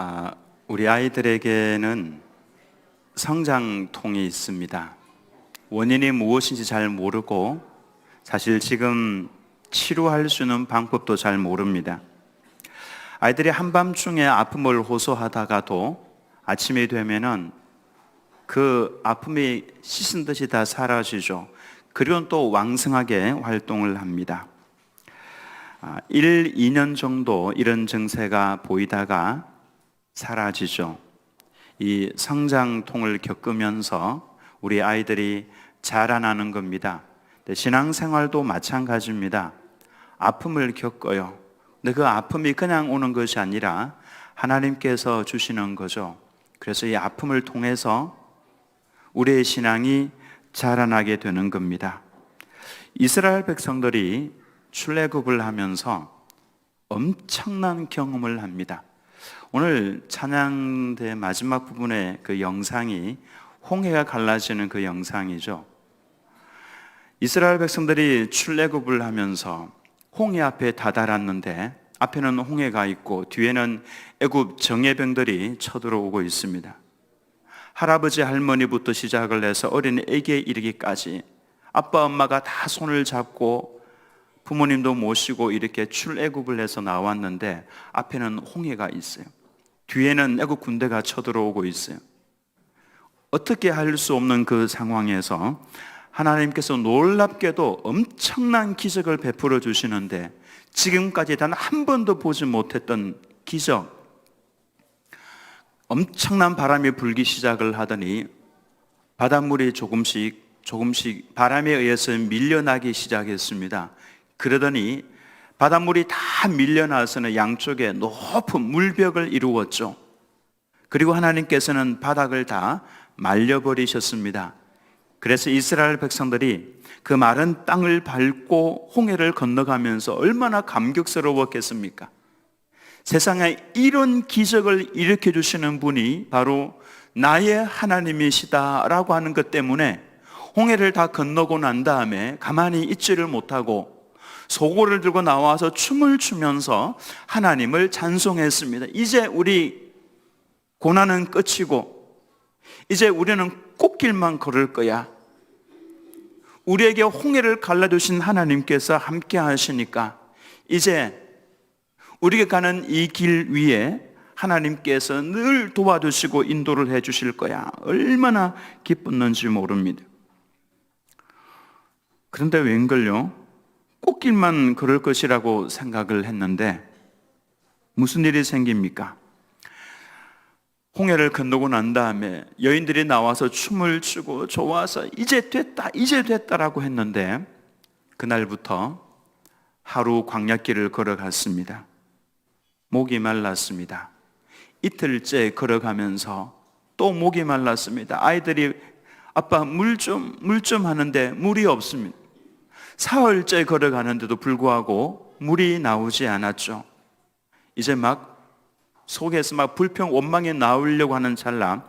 아, 우리 아이들에게는 성장통이 있습니다. 원인이 무엇인지 잘 모르고 사실 지금 치료할 수 있는 방법도 잘 모릅니다. 아이들이 한밤중에 아픔을 호소하다가도 아침이 되면은 그 아픔이 씻은 듯이 다 사라지죠. 그리고 또 왕성하게 활동을 합니다. 1, 2년 정도 이런 증세가 보이다가 사라지죠. 이 성장통을 겪으면서 우리 아이들이 자라나는 겁니다. 신앙생활도 마찬가지입니다. 아픔을 겪어요. 근데 그 아픔이 그냥 오는 것이 아니라 하나님께서 주시는 거죠. 그래서 이 아픔을 통해서 우리의 신앙이 자라나게 되는 겁니다. 이스라엘 백성들이 출애굽을 하면서 엄청난 경험을 합니다. 오늘 찬양대 마지막 부분의 그 영상이 홍해가 갈라지는 그 영상이죠. 이스라엘 백성들이 출애굽을 하면서 홍해 앞에 다다랐는데 앞에는 홍해가 있고 뒤에는 애굽 정예병들이 쳐들어오고 있습니다. 할아버지 할머니부터 시작을 해서 어린 애기에 이르기까지 아빠 엄마가 다 손을 잡고 부모님도 모시고 이렇게 출애굽을 해서 나왔는데 앞에는 홍해가 있어요. 뒤에는 애국 군대가 쳐들어오고 있어요. 어떻게 할 수 없는 그 상황에서 하나님께서 놀랍게도 엄청난 기적을 베풀어 주시는데 지금까지 단 한 번도 보지 못했던 기적, 엄청난 바람이 불기 시작을 하더니 바닷물이 조금씩 바람에 의해서 밀려나기 시작했습니다. 그러더니 바닷물이 다 밀려나서는 양쪽에 높은 물벽을 이루었죠. 그리고 하나님께서는 바닥을 다 말려버리셨습니다. 그래서 이스라엘 백성들이 그 마른 땅을 밟고 홍해를 건너가면서 얼마나 감격스러웠겠습니까? 세상에 이런 기적을 일으켜 주시는 분이 바로 나의 하나님이시다라고 하는 것 때문에 홍해를 다 건너고 난 다음에 가만히 있지를 못하고 소고를 들고 나와서 춤을 추면서 하나님을 찬송했습니다. 이제 우리 고난은 끝이고 이제 우리는 꽃길만 걸을 거야. 우리에게 홍해를 갈라주신 하나님께서 함께 하시니까 이제 우리가 가는 이 길 위에 하나님께서 늘 도와주시고 인도를 해 주실 거야. 얼마나 기뻤는지 모릅니다. 그런데 웬걸요? 꽃길만 걸을 것이라고 생각을 했는데 무슨 일이 생깁니까? 홍해를 건너고 난 다음에 여인들이 나와서 춤을 추고 좋아서 이제 됐다라고 했는데 그날부터 하루 광야길을 걸어갔습니다. 목이 말랐습니다. 이틀째 걸어가면서 또 목이 말랐습니다. 아이들이 아빠 물 좀 하는데 물이 없습니다. 사흘째 걸어가는데도 불구하고 물이 나오지 않았죠. 이제 막 속에서 막 불평 원망이 나오려고 하는 찰나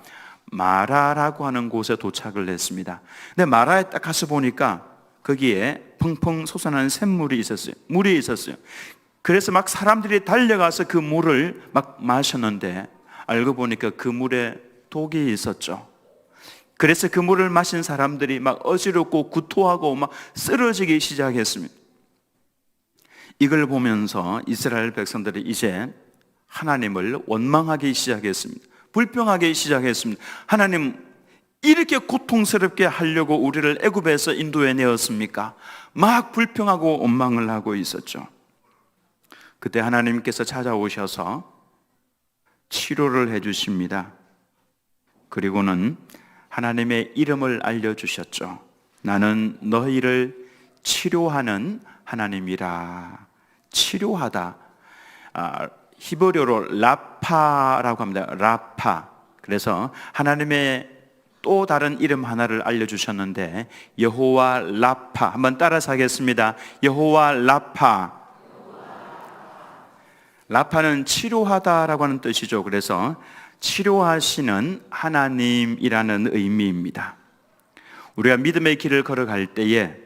마라라고 하는 곳에 도착을 했습니다. 근데 마라에 딱 가서 보니까 거기에 펑펑 솟아나는 샘물이 있었어요. 물이 있었어요. 그래서 막 사람들이 달려가서 그 물을 막 마셨는데 알고 보니까 그 물에 독이 있었죠. 그래서 그 물을 마신 사람들이 막 어지럽고 구토하고 막 쓰러지기 시작했습니다. 이걸 보면서 이스라엘 백성들이 이제 하나님을 원망하기 시작했습니다. 불평하기 시작했습니다. 하나님, 이렇게 고통스럽게 하려고 우리를 애굽에서 인도해 내었습니까? 막 불평하고 원망을 하고 있었죠. 그때 하나님께서 찾아오셔서 치료를 해 주십니다. 그리고는 하나님의 이름을 알려주셨죠. 나는 너희를 치료하는 하나님이라. 치료하다. 히브리어로 라파라고 합니다. 라파. 그래서 하나님의 또 다른 이름 하나를 알려주셨는데 여호와 라파. 한번 따라서 하겠습니다. 여호와 라파. 라파는 치료하다라고 하는 뜻이죠. 그래서 치료하시는 하나님이라는 의미입니다. 우리가 믿음의 길을 걸어갈 때에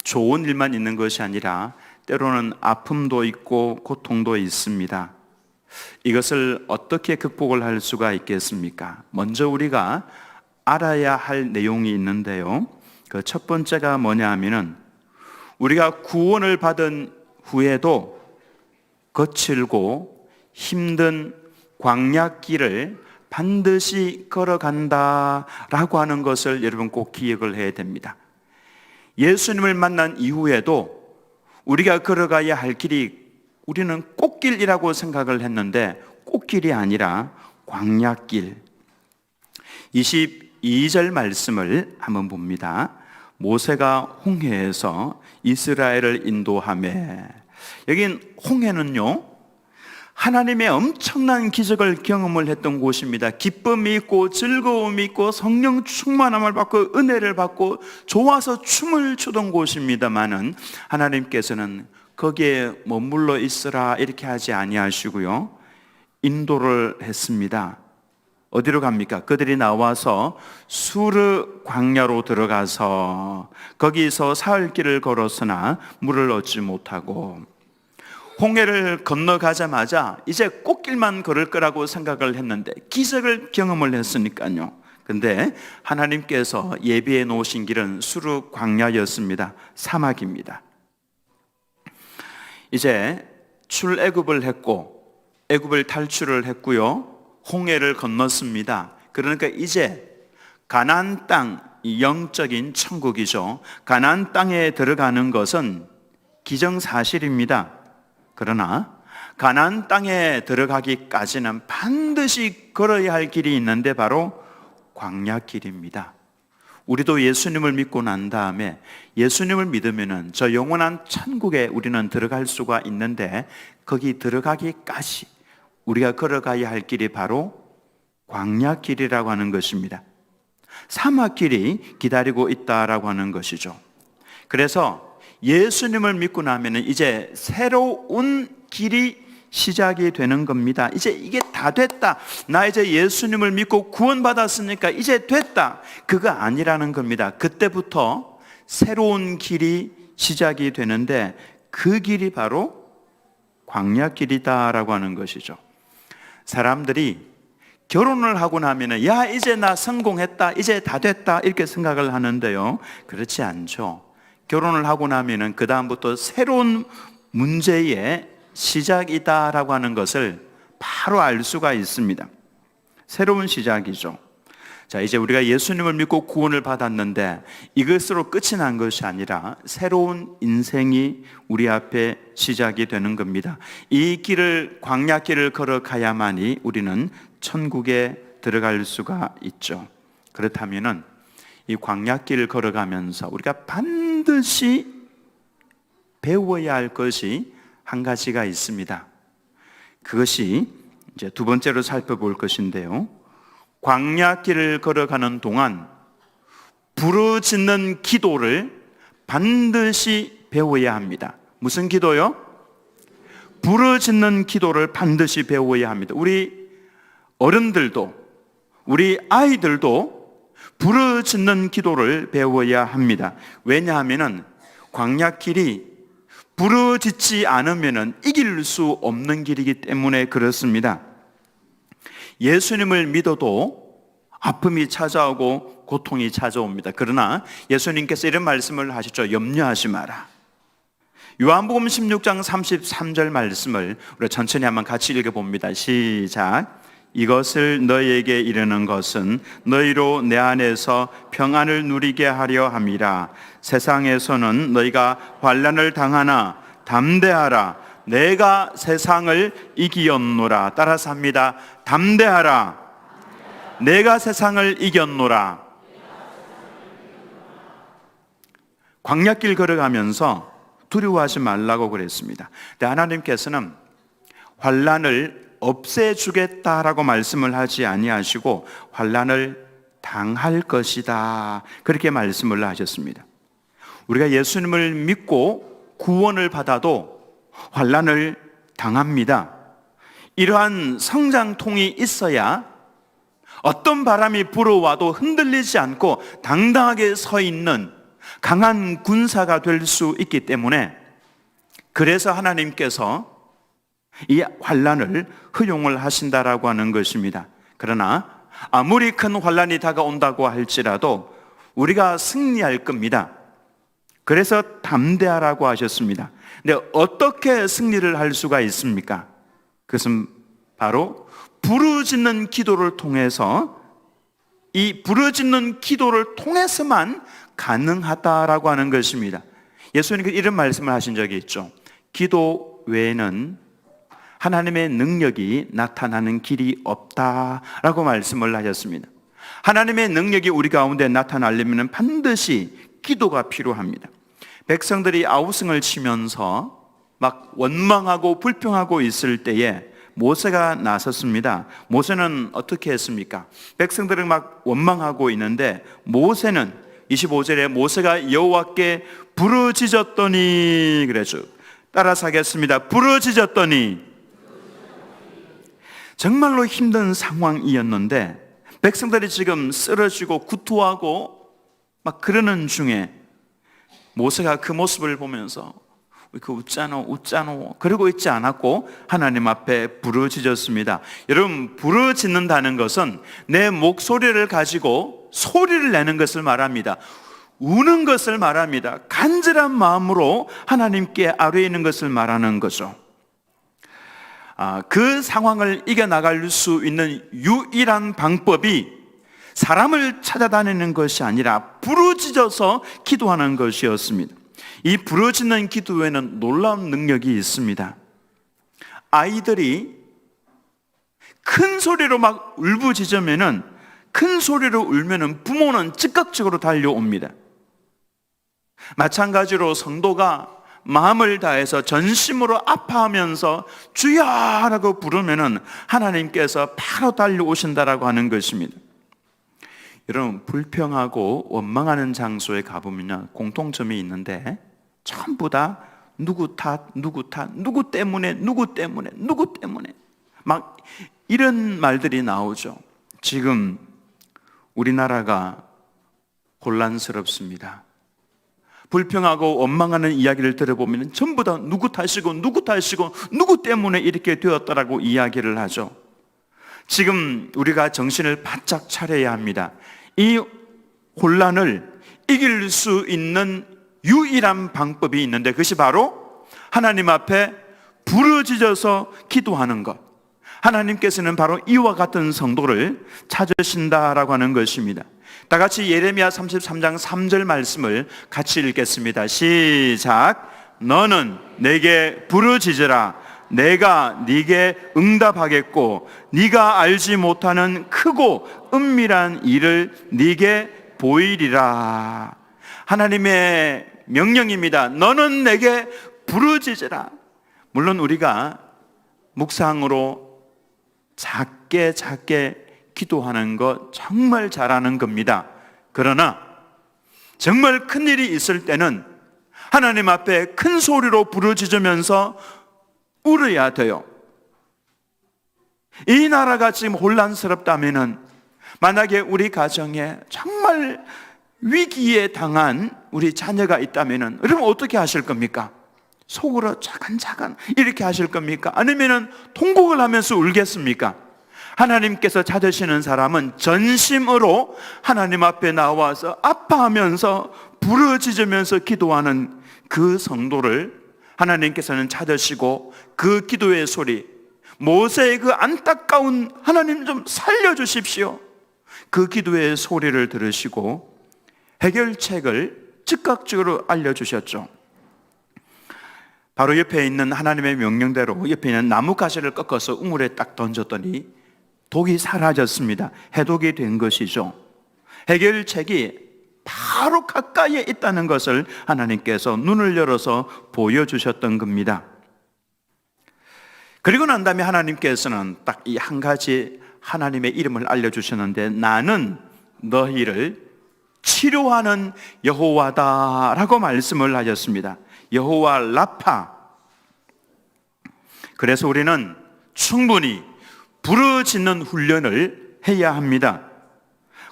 좋은 일만 있는 것이 아니라 때로는 아픔도 있고 고통도 있습니다. 이것을 어떻게 극복을 할 수가 있겠습니까? 먼저 우리가 알아야 할 내용이 있는데요. 그 첫 번째가 뭐냐 하면은 우리가 구원을 받은 후에도 거칠고 힘든 광야길을 반드시 걸어간다라고 하는 것을 여러분 꼭 기억을 해야 됩니다. 예수님을 만난 이후에도 우리가 걸어가야 할 길이 우리는 꽃길이라고 생각을 했는데 꽃길이 아니라 광야길. 22절 말씀을 한번 봅니다. 모세가 홍해에서 이스라엘을 인도하매, 여긴 홍해는요 하나님의 엄청난 기적을 경험을 했던 곳입니다. 기쁨이 있고 즐거움이 있고 성령 충만함을 받고 은혜를 받고 좋아서 춤을 추던 곳입니다마는 하나님께서는 거기에 머물러 있으라 이렇게 하지 아니하시고요 인도를 했습니다. 어디로 갑니까? 그들이 나와서 수르 광야로 들어가서 거기서 사흘 길을 걸었으나 물을 얻지 못하고, 홍해를 건너가자마자 이제 꽃길만 걸을 거라고 생각을 했는데 기적을 경험을 했으니까요. 근데 하나님께서 예비해 놓으신 길은 수르 광야였습니다. 사막입니다. 이제 출애굽을 했고 애굽을 탈출을 했고요 홍해를 건넜습니다. 그러니까 이제 가나안 땅, 영적인 천국이죠. 가나안 땅에 들어가는 것은 기정사실입니다. 그러나 가나안 땅에 들어가기까지는 반드시 걸어야 할 길이 있는데 바로 광야길입니다. 우리도 예수님을 믿고 난 다음에 예수님을 믿으면은 저 영원한 천국에 우리는 들어갈 수가 있는데 거기 들어가기까지 우리가 걸어가야 할 길이 바로 광야길이라고 하는 것입니다. 사막길이 기다리고 있다라고 하는 것이죠. 그래서 예수님을 믿고 나면 이제 새로운 길이 시작이 되는 겁니다. 이제 이게 다 됐다. 나 이제 예수님을 믿고 구원받았으니까 이제 됐다. 그거 아니라는 겁니다. 그때부터 새로운 길이 시작이 되는데 그 길이 바로 광야길이다라고 하는 것이죠. 사람들이 결혼을 하고 나면 야 이제 나 성공했다, 이제 다 됐다 이렇게 생각을 하는데요 그렇지 않죠. 결혼을 하고 나면 그 다음부터 새로운 문제의 시작이다라고 하는 것을 바로 알 수가 있습니다. 새로운 시작이죠. 자, 이제 우리가 예수님을 믿고 구원을 받았는데 이것으로 끝이 난 것이 아니라 새로운 인생이 우리 앞에 시작이 되는 겁니다. 이 길을, 광야길을 걸어가야만이 우리는 천국에 들어갈 수가 있죠. 그렇다면은 이 광야길을 걸어가면서 우리가 반드시 배워야 할 것이 한 가지가 있습니다. 그것이 이제 두 번째로 살펴볼 것인데요 광야길을 걸어가는 동안 부르짖는 기도를 반드시 배워야 합니다. 무슨 기도요? 부르짖는 기도를 반드시 배워야 합니다. 우리 어른들도 우리 아이들도 부르짖는 기도를 배워야 합니다. 왜냐하면 광야길이 부르짖지 않으면 이길 수 없는 길이기 때문에 그렇습니다. 예수님을 믿어도 아픔이 찾아오고 고통이 찾아옵니다. 그러나 예수님께서 이런 말씀을 하셨죠. 염려하지 마라. 요한복음 16장 33절 말씀을 우리 천천히 한번 같이 읽어봅니다. 시작. 이것을 너희에게 이르는 것은 너희로 내 안에서 평안을 누리게 하려 함이라. 세상에서는 너희가 환난을 당하나 담대하라. 내가 세상을 이기었노라. 따라서 합니다. 담대하라. 내가 세상을 이겼노라. 광야길 걸어가면서 두려워하지 말라고 그랬습니다. 근데 하나님께서는 환난을 없애주겠다라고 말씀을 하지 아니하시고 환난을 당할 것이다 그렇게 말씀을 하셨습니다. 우리가 예수님을 믿고 구원을 받아도 환난을 당합니다. 이러한 성장통이 있어야 어떤 바람이 불어와도 흔들리지 않고 당당하게 서 있는 강한 군사가 될 수 있기 때문에, 그래서 하나님께서 이 환난을 허용을 하신다라고 하는 것입니다. 그러나 아무리 큰 환난이 다가온다고 할지라도 우리가 승리할 겁니다. 그래서 담대하라고 하셨습니다. 근데 어떻게 승리를 할 수가 있습니까? 그것은 바로 부르짖는 기도를 통해서, 이 부르짖는 기도를 통해서만 가능하다라고 하는 것입니다. 예수님께서 이런 말씀을 하신 적이 있죠. 기도 외에는 하나님의 능력이 나타나는 길이 없다라고 말씀을 하셨습니다. 하나님의 능력이 우리 가운데 나타나려면 반드시 기도가 필요합니다. 백성들이 아우성을 치면서 막 원망하고 불평하고 있을 때에 모세가 나섰습니다. 모세는 어떻게 했습니까? 백성들은 막 원망하고 있는데 모세는 25절에 모세가 여호와께 부르짖었더니, 그랬죠. 따라서 하겠습니다. 부르짖었더니. 정말로 힘든 상황이었는데 백성들이 지금 쓰러지고 구토하고 막 그러는 중에 모세가 그 모습을 보면서 그 웃자노 그러고 있지 않았고 하나님 앞에 부르짖었습니다. 여러분, 부르짖는다는 것은 내 목소리를 가지고 소리를 내는 것을 말합니다. 우는 것을 말합니다. 간절한 마음으로 하나님께 아뢰는 것을 말하는 거죠. 그 상황을 이겨나갈 수 있는 유일한 방법이 사람을 찾아다니는 것이 아니라 부르짖어서 기도하는 것이었습니다. 이 부르짖는 기도에는 놀라운 능력이 있습니다. 아이들이 큰 소리로 막 울부짖으면은, 큰 소리로 울면은 부모는 즉각적으로 달려옵니다. 마찬가지로 성도가 마음을 다해서 전심으로 아파하면서 주야라고 부르면은 하나님께서 바로 달려오신다라고 하는 것입니다. 여러분, 불평하고 원망하는 장소에 가보면 공통점이 있는데 전부 다 누구 탓, 누구 때문에 막 이런 말들이 나오죠. 지금 우리나라가 혼란스럽습니다. 불평하고 원망하는 이야기를 들어보면 전부 다 누구 탓이고 누구 때문에 이렇게 되었다라고 이야기를 하죠. 지금 우리가 정신을 바짝 차려야 합니다. 이 혼란을 이길 수 있는 유일한 방법이 있는데 그것이 바로 하나님 앞에 부르짖어서 기도하는 것. 하나님께서는 바로 이와 같은 성도를 찾으신다라고 하는 것입니다. 다 같이 예레미야 33장 3절 말씀을 같이 읽겠습니다. 시작. 너는 내게 부르짖으라. 내가 네게 응답하겠고 네가 알지 못하는 크고 은밀한 일을 네게 보이리라. 하나님의 명령입니다. 너는 내게 부르짖으라. 물론 우리가 묵상으로 작게 기도하는 거 정말 잘하는 겁니다. 그러나 정말 큰일이 있을 때는 하나님 앞에 큰 소리로 부르짖으면서 울어야 돼요. 이 나라가 지금 혼란스럽다면은, 만약에 우리 가정에 정말 위기에 당한 우리 자녀가 있다면은 여러분 어떻게 하실 겁니까? 속으로 차근차근 이렇게 하실 겁니까? 아니면은 통곡을 하면서 울겠습니까? 하나님께서 찾으시는 사람은 전심으로 하나님 앞에 나와서 아파하면서 부르짖으면서 기도하는 그 성도를 하나님께서는 찾으시고 그 기도의 소리, 모세의 그 안타까운 하나님 좀 살려주십시오, 그 기도의 소리를 들으시고 해결책을 즉각적으로 알려주셨죠. 바로 옆에 있는 하나님의 명령대로 옆에 있는 나뭇가지를 꺾어서 우물에 딱 던졌더니 독이 사라졌습니다. 해독이 된 것이죠. 해결책이 바로 가까이에 있다는 것을 하나님께서 눈을 열어서 보여주셨던 겁니다. 그리고 난 다음에 하나님께서는 딱 이 한 가지 하나님의 이름을 알려주셨는데, 나는 너희를 치료하는 여호와다라고 말씀을 하셨습니다. 여호와 라파. 그래서 우리는 충분히 부르짖는 훈련을 해야 합니다.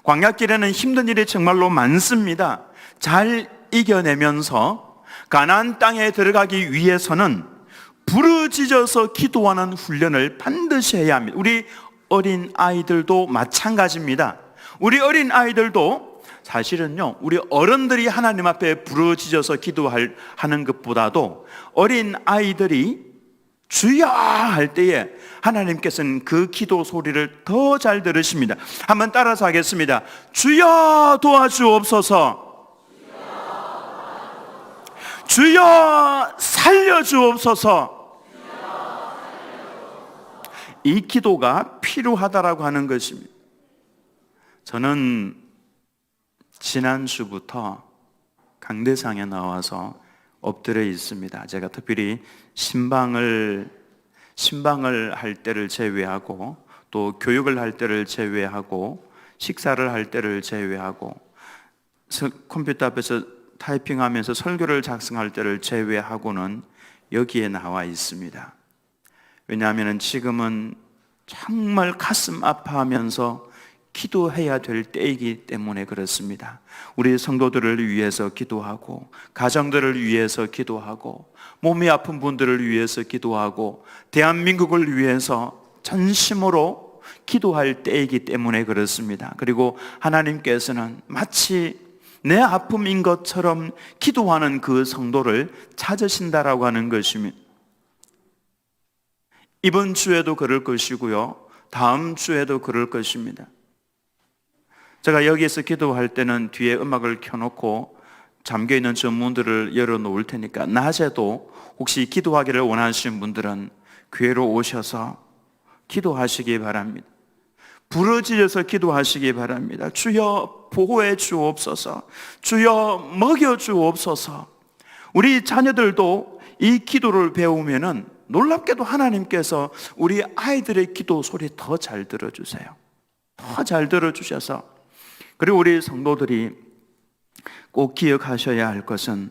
광야길에는 힘든 일이 정말로 많습니다. 잘 이겨내면서 가나안 땅에 들어가기 위해서는 부르짖어서 기도하는 훈련을 반드시 해야 합니다. 우리 어린 아이들도 마찬가지입니다. 우리 어린 아이들도 사실은요, 우리 어른들이 하나님 앞에 부르짖어서 기도하는 것보다도 어린 아이들이 주여 할 때에 하나님께서는 그 기도 소리를 더 잘 들으십니다. 한번 따라서 하겠습니다. 주여 도와주옵소서. 주여 살려주옵소서. 이 기도가 필요하다라고 하는 것입니다. 저는 지난주부터 강대상에 나와서 엎드려 있습니다. 제가 특별히 신방을 할 때를 제외하고, 또 교육을 할 때를 제외하고, 식사를 할 때를 제외하고, 컴퓨터 앞에서 타이핑하면서 설교를 작성할 때를 제외하고는 여기에 나와 있습니다. 왜냐하면 지금은 정말 가슴 아파하면서 기도해야 될 때이기 때문에 그렇습니다. 우리 성도들을 위해서 기도하고, 가정들을 위해서 기도하고, 몸이 아픈 분들을 위해서 기도하고, 대한민국을 위해서 전심으로 기도할 때이기 때문에 그렇습니다. 그리고 하나님께서는 마치 내 아픔인 것처럼 기도하는 그 성도를 찾으신다라고 하는 것입니다. 이번 주에도 그럴 것이고요, 다음 주에도 그럴 것입니다. 제가 여기에서 기도할 때는 뒤에 음악을 켜놓고 잠겨있는 저 문들을 열어놓을 테니까 낮에도 혹시 기도하기를 원하시는 분들은 교회로 오셔서 기도하시기 바랍니다. 부르짖어서 기도하시기 바랍니다. 주여 보호해 주옵소서. 주여 먹여 주옵소서. 우리 자녀들도 이 기도를 배우면은 놀랍게도 하나님께서 우리 아이들의 기도 소리 더 잘 들어주세요. 더 잘 들어주셔서, 그리고 우리 성도들이 꼭 기억하셔야 할 것은,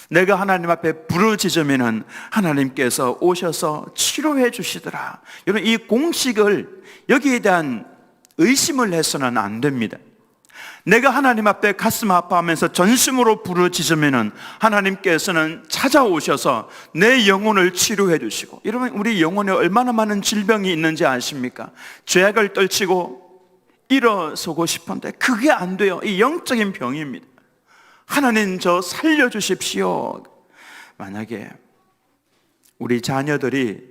내가 하나님 앞에 부르짖으면 하나님께서 오셔서 치료해 주시더라. 여러분, 이 공식을, 여기에 대한 의심을 해서는 안 됩니다. 내가 하나님 앞에 가슴 아파하면서 전심으로 부르짖으면 하나님께서는 찾아오셔서 내 영혼을 치료해 주시고, 여러분, 우리 영혼에 얼마나 많은 질병이 있는지 아십니까? 죄악을 떨치고 일어서고 싶은데 그게 안 돼요. 이 영적인 병입니다. 하나님, 저 살려주십시오. 만약에 우리 자녀들이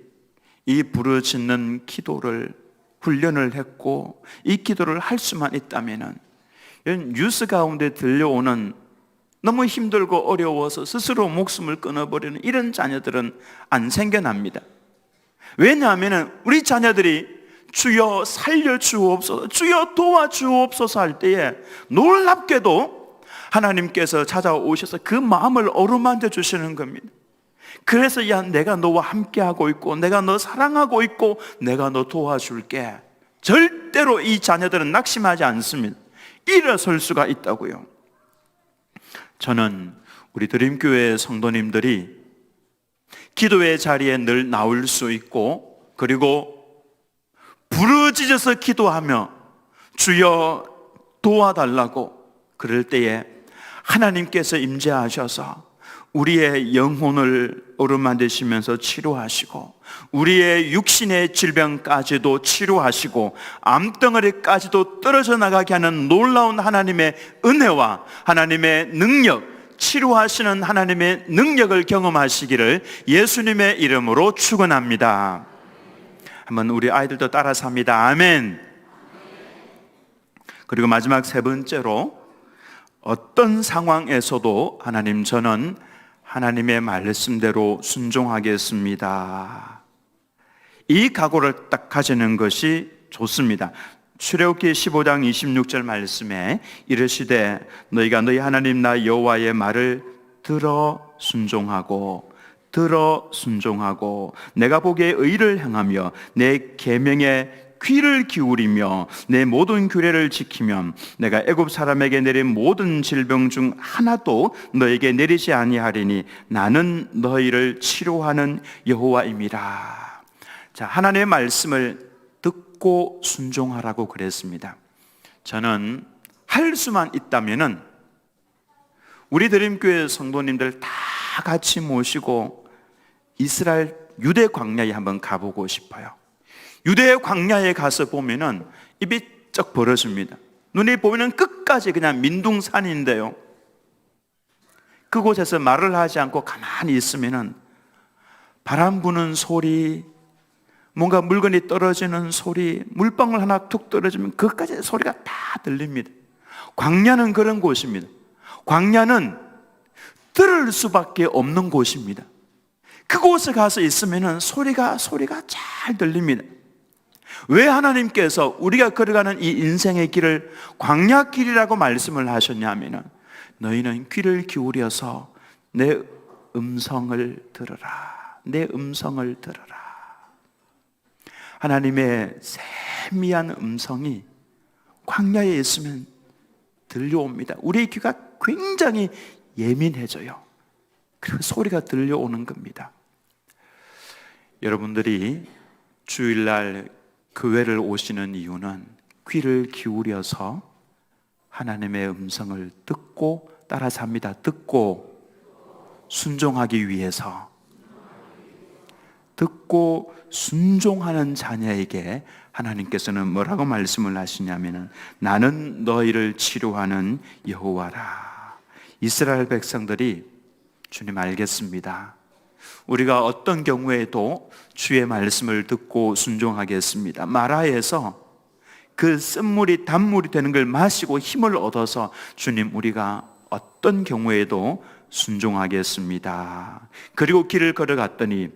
이 부르짖는 기도를 훈련을 했고 이 기도를 할 수만 있다면, 뉴스 가운데 들려오는 너무 힘들고 어려워서 스스로 목숨을 끊어버리는 이런 자녀들은 안 생겨납니다. 왜냐하면 우리 자녀들이 주여 살려주옵소서, 주여 도와주옵소서 할 때에 놀랍게도 하나님께서 찾아오셔서 그 마음을 어루만져 주시는 겁니다. 그래서 내가 너와 함께하고 있고, 내가 너 사랑하고 있고, 내가 너 도와줄게. 절대로 이 자녀들은 낙심하지 않습니다. 일어설 수가 있다고요. 저는 우리 드림교회 성도님들이 기도의 자리에 늘 나올 수 있고, 그리고 부르짖어서 기도하며 주여 도와달라고 그럴 때에 하나님께서 임재하셔서 우리의 영혼을 어루만지시면서 치료하시고, 우리의 육신의 질병까지도 치료하시고, 암덩어리까지도 떨어져 나가게 하는 놀라운 하나님의 은혜와 하나님의 능력, 치료하시는 하나님의 능력을 경험하시기를 예수님의 이름으로 축원합니다. 한번 우리 아이들도 따라서 합니다. 아멘. 그리고 마지막 세 번째로, 어떤 상황에서도 하나님, 저는 하나님의 말씀대로 순종하겠습니다. 이 각오를 딱 가지는 것이 좋습니다. 출애굽기 15장 26절 말씀에 이르시되 너희가 너희 하나님 나 여호와의 말을 들어 순종하고 내가 보기에 의를 행하며 내 계명에 귀를 기울이며 내 모든 규례를 지키면 내가 애굽 사람에게 내린 모든 질병 중 하나도 너에게 내리지 아니하리니 나는 너희를 치료하는 여호와임이라. 자, 하나님의 말씀을 듣고 순종하라고 그랬습니다. 저는 할 수만 있다면은 우리 드림교회 성도님들 다 같이 모시고 이스라엘 유대 광야에 한번 가보고 싶어요. 유대 광야에 가서 보면은 입이 쩍 벌어집니다. 눈이 보이는 끝까지 그냥 민둥산인데요, 그곳에서 말을 하지 않고 가만히 있으면은 바람 부는 소리, 뭔가 물건이 떨어지는 소리, 물방울 하나 툭 떨어지면 그것까지 소리가 다 들립니다. 광야는 그런 곳입니다. 광야는 들을 수밖에 없는 곳입니다. 그곳에 가서 있으면 소리가 잘 들립니다. 왜 하나님께서 우리가 걸어가는 이 인생의 길을 광야길이라고 말씀을 하셨냐면, 너희는 귀를 기울여서 내 음성을 들으라, 내 음성을 들으라. 하나님의 세미한 음성이 광야에 있으면 들려옵니다. 우리의 귀가 굉장히 예민해져요. 그리고 소리가 들려오는 겁니다. 여러분들이 주일날 교회를 오시는 이유는 귀를 기울여서 하나님의 음성을 듣고 따라 삽니다. 듣고 순종하기 위해서. 듣고 순종하는 자녀에게 하나님께서는 뭐라고 말씀을 하시냐면, 나는 너희를 치료하는 여호와라. 이스라엘 백성들이 주님 알겠습니다, 우리가 어떤 경우에도 주의 말씀을 듣고 순종하겠습니다. 마라에서 그 쓴물이 단물이 되는 걸 마시고 힘을 얻어서 주님, 우리가 어떤 경우에도 순종하겠습니다. 그리고 길을 걸어갔더니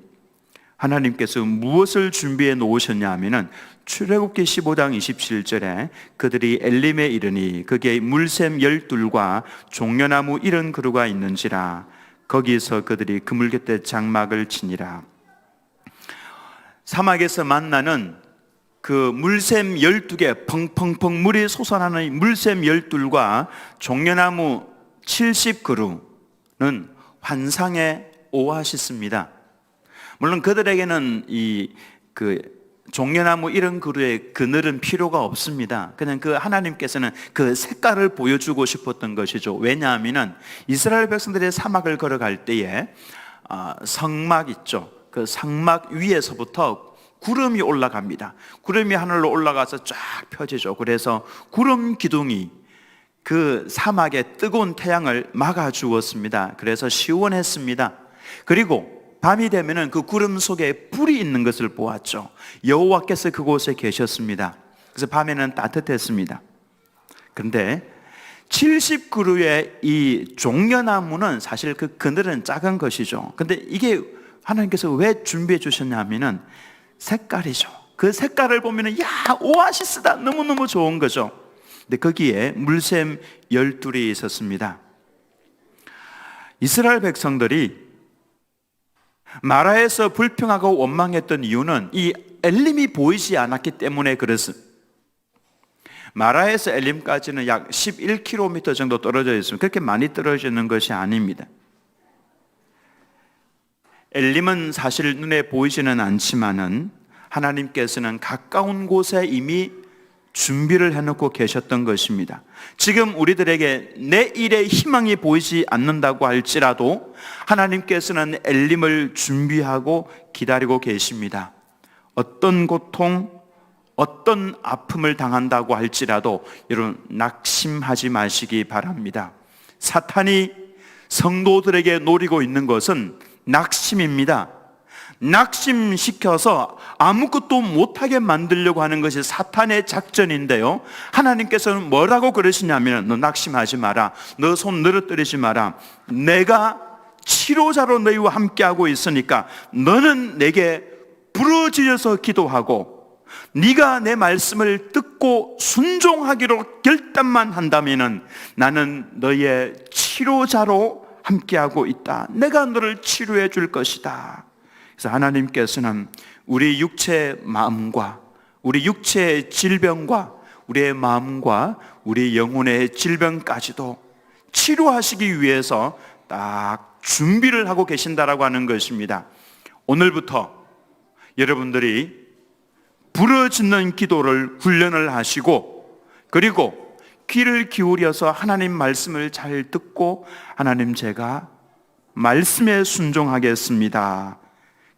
하나님께서 무엇을 준비해 놓으셨냐 하면은, 출애굽기 15장 27절에 그들이 엘림에 이르니 거기에 물샘 12과 종려나무 70그루가 있는지라 거기서 그들이 그물 곁에 장막을 치니라. 사막에서 만나는 그 물샘 12개, 펑펑펑 물이 솟아나는 물샘 12과 종려나무 70그루는 환상의 오아시스입니다. 물론 그들에게는 종려나무 70그루의 그늘은 필요가 없습니다. 그냥 그 하나님께서는 그 색깔을 보여주고 싶었던 것이죠. 왜냐하면 이스라엘 백성들이 사막을 걸어갈 때에 성막 있죠. 그 성막 위에서부터 구름이 올라갑니다. 구름이 하늘로 올라가서 쫙 펴지죠. 그래서 구름 기둥이 그 사막의 뜨거운 태양을 막아주었습니다. 그래서 시원했습니다. 그리고 밤이 되면은 그 구름 속에 불이 있는 것을 보았죠. 여호와께서 그곳에 계셨습니다. 그래서 밤에는 따뜻했습니다. 그런데 70그루의 이 종려나무는 사실 그 그늘은 작은 것이죠. 근데 이게 하나님께서 왜 준비해 주셨냐면은 색깔이죠. 그 색깔을 보면은 야, 오아시스다, 너무너무 좋은 거죠. 근데 거기에 물샘 12이 있었습니다. 이스라엘 백성들이 마라에서 불평하고 원망했던 이유는 이 엘림이 보이지 않았기 때문에 그렇습니다. 마라에서 엘림까지는 약 11km 정도 떨어져 있습니다. 그렇게 많이 떨어져 있는 것이 아닙니다. 엘림은 사실 눈에 보이지는 않지만은 하나님께서는 가까운 곳에 이미 준비를 해놓고 계셨던 것입니다. 지금 우리들에게 내일의 희망이 보이지 않는다고 할지라도 하나님께서는 엘림을 준비하고 기다리고 계십니다. 어떤 고통, 어떤 아픔을 당한다고 할지라도 여러분 낙심하지 마시기 바랍니다. 사탄이 성도들에게 노리고 있는 것은 낙심입니다. 낙심시켜서 아무것도 못하게 만들려고 하는 것이 사탄의 작전인데요, 하나님께서는 뭐라고 그러시냐면, 너 낙심하지 마라, 너 손 늘어뜨리지 마라, 내가 치료자로 너희와 함께하고 있으니까 너는 내게 부르짖어서 기도하고 네가 내 말씀을 듣고 순종하기로 결단만 한다면 나는 너의 치료자로 함께하고 있다. 내가 너를 치료해 줄 것이다. 그래서 하나님께서는 우리 육체의 마음과 우리 육체의 질병과 우리의 마음과 우리 영혼의 질병까지도 치료하시기 위해서 딱 준비를 하고 계신다라고 하는 것입니다. 오늘부터 여러분들이 부르짖는 기도를 훈련을 하시고, 그리고 귀를 기울여서 하나님 말씀을 잘 듣고, 하나님 제가 말씀에 순종하겠습니다,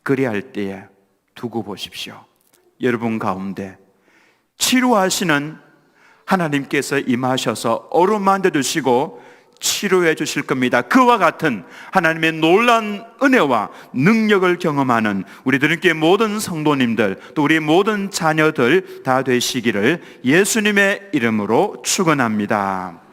그리할 때에 두고 보십시오. 여러분 가운데 치료하시는 하나님께서 임하셔서 어루만져 주시고 치료해 주실 겁니다. 그와 같은 하나님의 놀라운 은혜와 능력을 경험하는 우리들께 모든 성도님들, 또 우리 모든 자녀들 다 되시기를 예수님의 이름으로 축원합니다.